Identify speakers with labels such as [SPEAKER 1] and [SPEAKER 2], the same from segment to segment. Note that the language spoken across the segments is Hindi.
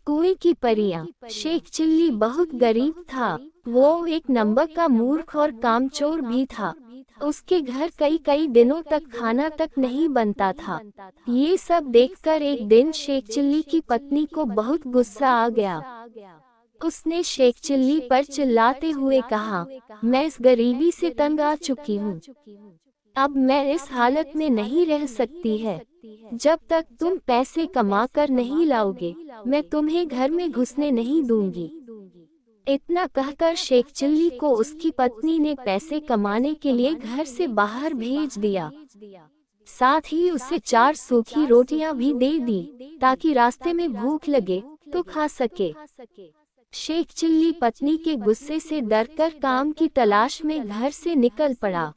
[SPEAKER 1] कुएं की परियां। शेख चिल्ली बहुत गरीब था। वो एक नंबर का मूर्ख और कामचोर भी था। उसके घर कई कई दिनों तक खाना तक नहीं बनता था। ये सब देखकर एक दिन शेख चिल्ली की पत्नी को बहुत गुस्सा आ गया। उसने शेख चिल्ली पर चिल्लाते हुए कहा, मैं इस गरीबी से तंग आ चुकी हूँ। अब मैं इस हालत में नहीं रह सकती है। जब तक तुम पैसे कमा कर नहीं लाओगे, मैं तुम्हें घर में घुसने नहीं दूंगी। इतना कहकर शेख चिल्ली को उसकी पत्नी ने पैसे कमाने के लिए घर से बाहर भेज दिया। साथ ही उसे 4 सूखी रोटियां भी दे दी, ताकि रास्ते में भूख लगे तो खा सके। शेख चिल्ली पत्नी के गुस्से से डरकर काम की तलाश में घर से निकल पड़ा।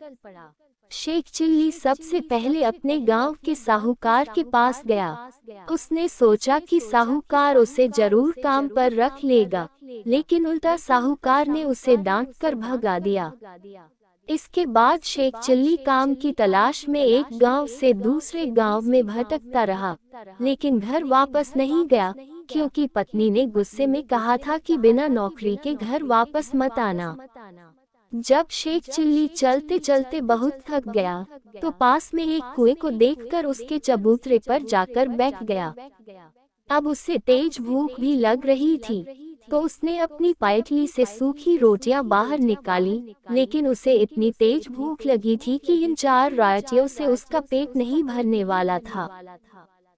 [SPEAKER 1] शेख चिल्ली सबसे पहले अपने गांव के साहूकार के पास गया। उसने सोचा कि साहूकार उसे जरूर काम पर रख लेगा, लेकिन उल्टा साहूकार ने उसे डांटकर भगा दिया। इसके बाद शेख चिल्ली काम की तलाश में एक गांव से दूसरे गांव में भटकता रहा, लेकिन घर वापस नहीं गया, क्योंकि पत्नी ने गुस्से में कहा था कि बिना नौकरी के घर वापस मत आना। जब शेख चिल्ली चलते चलते बहुत थक गया, तो पास में एक कुएं को देखकर उसके चबूतरे पर जाकर बैठ गया। अब उसे तेज भूख भी लग रही थी, तो उसने अपनी पायटली से सूखी रोटियां बाहर निकाली, लेकिन उसे इतनी तेज भूख लगी थी कि इन 4 रोटियों से उसका पेट नहीं भरने वाला था।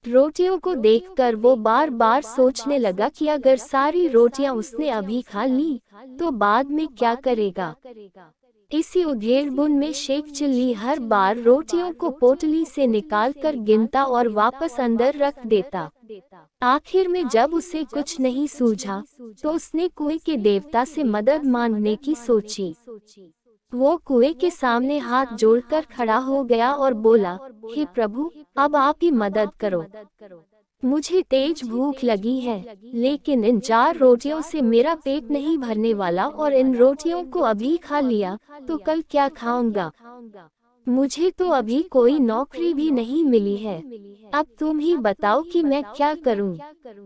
[SPEAKER 1] रोटियों को देखकर वो बार बार सोचने लगा कि अगर सारी रोटियां उसने अभी खा ली, तो बाद में क्या करेगा। इसी उधेड़-बुन में शेख चिल्ली हर बार रोटियों को पोटली से निकालकर गिनता और वापस अंदर रख देता। आखिर में जब उसे कुछ नहीं सूझा, तो उसने कुएं के देवता से मदद मांगने की सोची। वो कुएं के सामने हाथ जोड़कर खड़ा हो गया और बोला, हे प्रभु, अब आप ही मदद करो। मुझे तेज भूख लगी है, लेकिन इन 4 रोटियों से मेरा पेट नहीं भरने वाला, और इन रोटियों को अभी खा लिया तो कल क्या खाऊंगा। मुझे तो अभी कोई नौकरी भी नहीं मिली है। अब तुम ही बताओ कि मैं क्या करूं।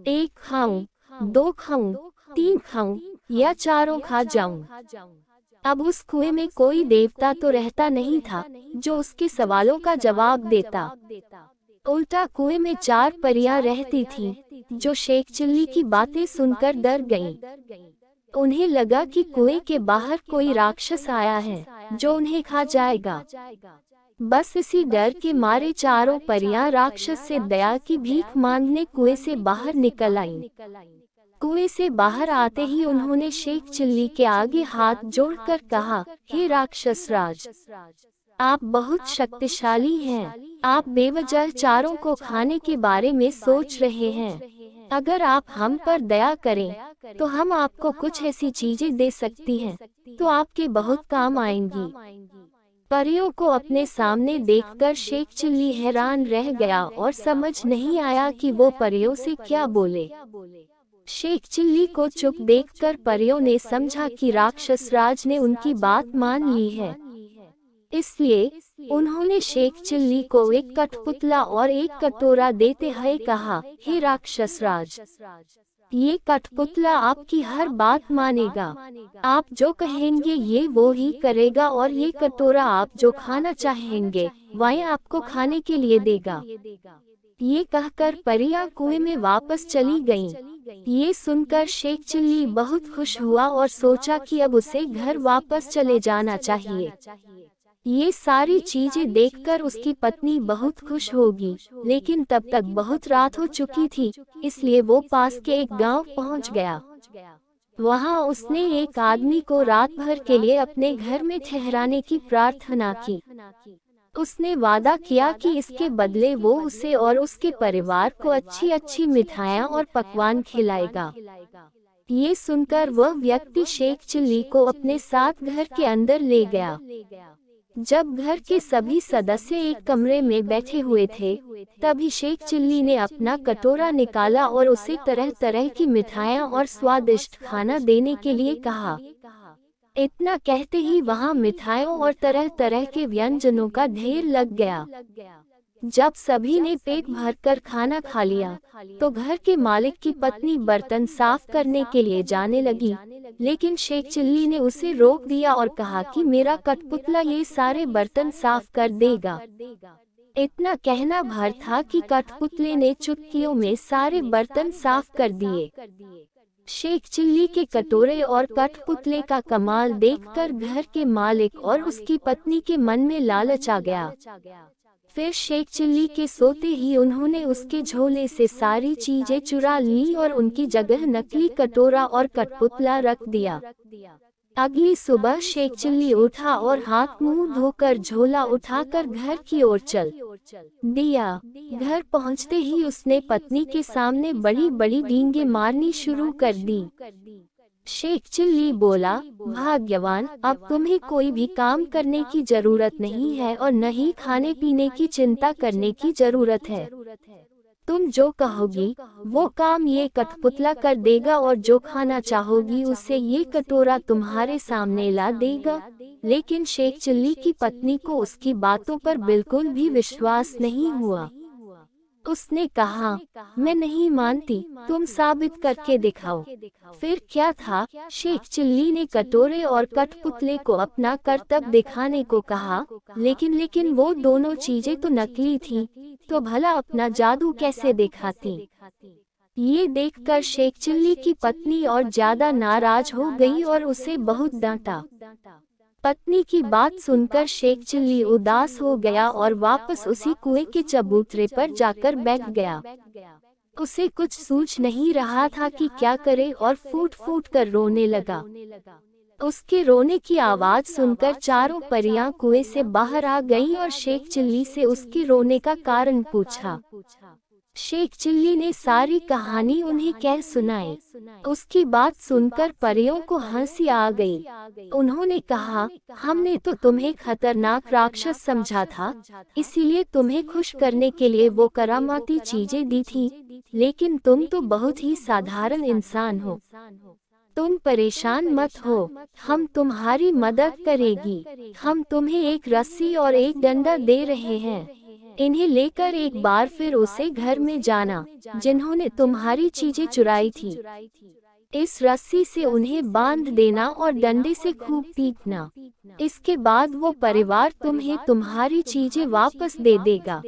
[SPEAKER 1] 1 खाऊं, 2 खाऊं, 3 खाऊं या चारों खा जाऊं। अब उस कुएं में कोई देवता तो रहता नहीं था जो उसके सवालों का जवाब देता। उल्टा कुएं में 4 परियां रहती थीं, जो शेख चिल्ली की बातें सुनकर डर गईं। उन्हें लगा कि कुएं के बाहर कोई राक्षस आया है, जो उन्हें खा जाएगा। बस इसी डर के मारे चारों परियां राक्षस से दया की भीख मांगने कुएं से बाहर निकल आईं। कुएं से बाहर आते ही उन्होंने शेख चिल्ली के आगे हाथ जोड़कर कहा, हे राक्षस राज, आप बहुत शक्तिशाली हैं। आप बेवजह चारों को खाने के बारे में सोच रहे हैं। अगर आप हम पर दया करें, तो हम आपको कुछ ऐसी चीजें दे सकती हैं, तो आपके बहुत काम आएंगी। परियों को अपने सामने देखकर शेख चिल्ली हैरान रह गया और समझ नहीं आया कि वो परियों से क्या बोले। शेख चिल्ली को चुप देखकर परियों ने समझा कि राक्षस राज ने उनकी बात मान ली है। इसलिए उन्होंने शेख चिल्ली को एक कठपुतला और एक कटोरा देते हुए कहा, हे राक्षस राज, ये कठपुतला आपकी हर बात मानेगा। आप जो कहेंगे ये वो ही करेगा, और ये कटोरा आप जो खाना चाहेंगे वह आपको खाने के लिए देगा। ये कहकर परियां कुएं में वापस चली गईं। ये सुनकर शेख चिल्ली बहुत खुश हुआ और सोचा कि अब उसे घर वापस चले जाना चाहिए। ये सारी चीजें देखकर उसकी पत्नी बहुत खुश होगी, लेकिन तब तक बहुत रात हो चुकी थी, इसलिए वो पास के एक गांव पहुंच गया। वहां उसने एक आदमी को रात भर के लिए अपने घर में ठहराने की प्रार्थना की। उसने वादा किया कि इसके बदले वो उसे और उसके परिवार को अच्छी अच्छी मिठाइयाँ और पकवान खिलाएगा। ये सुनकर वह व्यक्ति शेख चिल्ली को अपने साथ घर के अंदर ले गया। जब घर के सभी सदस्य एक कमरे में बैठे हुए थे, तभी शेख चिल्ली ने अपना कटोरा निकाला और उसे तरह तरह की मिठाइयाँ और स्वादिष्ट खाना देने के लिए कहा। इतना कहते ही वहाँ मिठाइयों और तरह तरह के व्यंजनों का ढेर लग गया। जब सभी ने पेट भरकर खाना खा लिया तो घर के मालिक की पत्नी बर्तन साफ करने के लिए जाने लगी, लेकिन शेख चिल्ली ने उसे रोक दिया और कहा कि मेरा कठपुतला ये सारे बर्तन साफ कर देगा। इतना कहना भर था कि कठपुतले ने चुटकियों में सारे बर्तन साफ कर दिए। शेख चिल्ली के कटोरे और कठपुतले का कमाल देखकर घर के मालिक और उसकी पत्नी के मन में लालच आ गया। फिर शेख चिल्ली के सोते ही उन्होंने उसके झोले से सारी चीजें चुरा ली और उनकी जगह नकली कटोरा और कठपुतला रख दिया। अगली सुबह शेख चिल्ली उठा और हाथ मुंह धोकर झोला उठाकर घर की ओर चल दिया। घर पहुंचते ही उसने पत्नी के सामने बड़ी बड़ी डींगे मारनी शुरू कर दी। शेख चिल्ली बोला, भाग्यवान, अब तुम्हें कोई भी काम करने की जरूरत नहीं है और न ही खाने पीने की चिंता करने की जरूरत है। तुम जो कहोगी वो काम ये कठपुतला कर देगा और जो खाना चाहोगी उसे ये कटोरा तुम्हारे सामने ला देगा। लेकिन शेख चिल्ली की पत्नी को उसकी बातों पर बिल्कुल भी विश्वास नहीं हुआ। उसने कहा, मैं नहीं मानती, तुम साबित करके दिखाओ। फिर क्या था, शेख चिल्ली ने कटोरे और कठपुतले को अपना करतब दिखाने को कहा, लेकिन वो दोनों चीजें तो नकली थीं, तो भला अपना जादू कैसे दिखाती। ये देखकर शेख चिल्ली की पत्नी और ज्यादा नाराज हो गई और उसे बहुत डांटा। पत्नी की बात सुनकर शेख चिल्ली उदास हो गया और वापस उसी कुएं के चबूतरे पर जाकर बैठ गया। उसे कुछ सूझ नहीं रहा था कि क्या करे और फूट फूट कर रोने लगा। उसके रोने की आवाज सुनकर चारों परियां कुएं से बाहर आ गईं और शेख चिल्ली से उसके रोने का कारण पूछा। शेख चिल्ली ने सारी कहानी उन्हें कह सुनाई। उसकी बात सुनकर परियों को हंसी आ गई। उन्होंने कहा, हमने तो तुम्हें खतरनाक राक्षस समझा था, इसीलिए तुम्हें खुश करने के लिए वो करामाती चीजें दी थी, लेकिन तुम तो बहुत ही साधारण इंसान हो। तुम परेशान मत हो, हम तुम्हारी मदद करेगी। हम तुम्हें एक रस्सी और एक डंडा दे रहे हैं। इन्हें लेकर एक बार फिर उसे घर में जाना जिन्होंने तुम्हारी चीजें चुराई थी। इस रस्सी से उन्हें बांध देना और डंडे से खूब पीटना। इसके बाद वो परिवार तुम्हें तुम्हारी चीजें वापस दे देगा।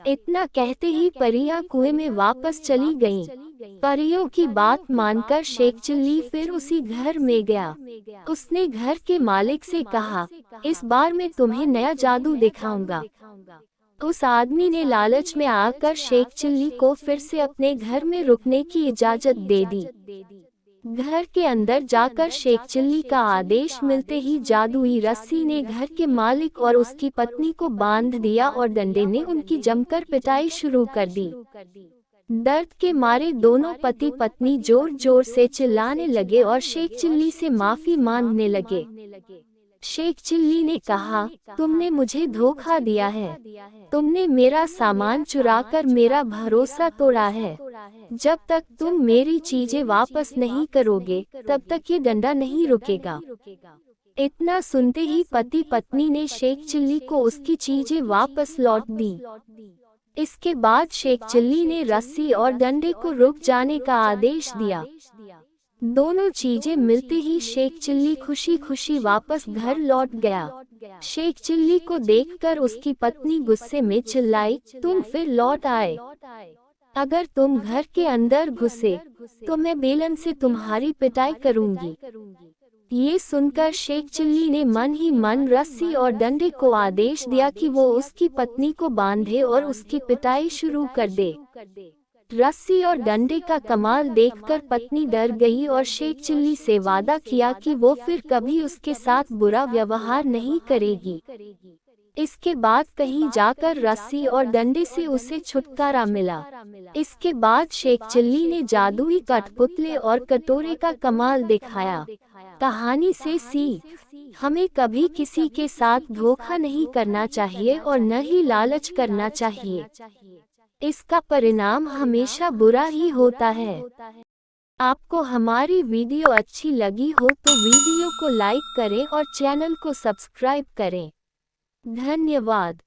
[SPEAKER 1] इतना कहते ही परियां कुएं में वापस चली गईं। परियों की बात मानकर शेख चिल्ली फिर उसी घर में गया। उसने घर के मालिक से कहा, इस बार मैं तुम्हें नया जादू दिखाऊंगा। उस आदमी ने लालच में आकर शेख चिल्ली को फिर से अपने घर में रुकने की इजाजत दे दी। घर के अंदर जाकर शेख चिल्ली का आदेश मिलते ही जादुई रस्सी ने घर के मालिक और उसकी पत्नी को बांध दिया और डंडे ने उनकी जमकर पिटाई शुरू कर दी। दर्द के मारे दोनों पति पत्नी जोर जोर से चिल्लाने लगे और शेख चिल्ली से माफी मांगने लगे। शेख चिल्ली ने कहा, तुमने मुझे धोखा दिया है। तुमने मेरा सामान चुराकर मेरा भरोसा तोड़ा है। जब तक तुम मेरी चीजें वापस नहीं करोगे तब तक ये डंडा नहीं रुकेगा। इतना सुनते ही पति पत्नी ने शेख चिल्ली को उसकी चीजें वापस लौट दी। इसके बाद शेख चिल्ली ने रस्सी और डंडे को रुक जाने का आदेश दिया। दोनों चीजें मिलते ही शेख चिल्ली खुशी खुशी वापस घर लौट गया। शेख चिल्ली को देखकर उसकी पत्नी गुस्से में चिल्लाई, तुम फिर लौट आए। अगर तुम घर के अंदर घुसे तो मैं बेलन से तुम्हारी पिटाई करूंगी। ये सुनकर शेख चिल्ली ने मन ही मन रस्सी और डंडे को आदेश दिया कि वो उसकी पत्नी को बांधे और उसकी पिटाई शुरू कर दे। रस्सी और डंडे का कमाल देखकर पत्नी डर गई और शेख चिल्ली से वादा किया कि वो फिर कभी उसके साथ बुरा व्यवहार नहीं करेगी। इसके बाद कहीं जाकर रस्सी और डंडे से उसे छुटकारा मिला। इसके बाद शेख चिल्ली ने जादुई कठपुतले और कटोरे का कमाल दिखाया। कहानी से सीख, हमें कभी किसी के साथ धोखा नहीं करना चाहिए और न ही लालच करना चाहिए। इसका परिणाम हमेशा बुरा ही होता है। आपको हमारी वीडियो अच्छी लगी हो तो वीडियो को लाइक करें और चैनल को सब्सक्राइब करें। धन्यवाद।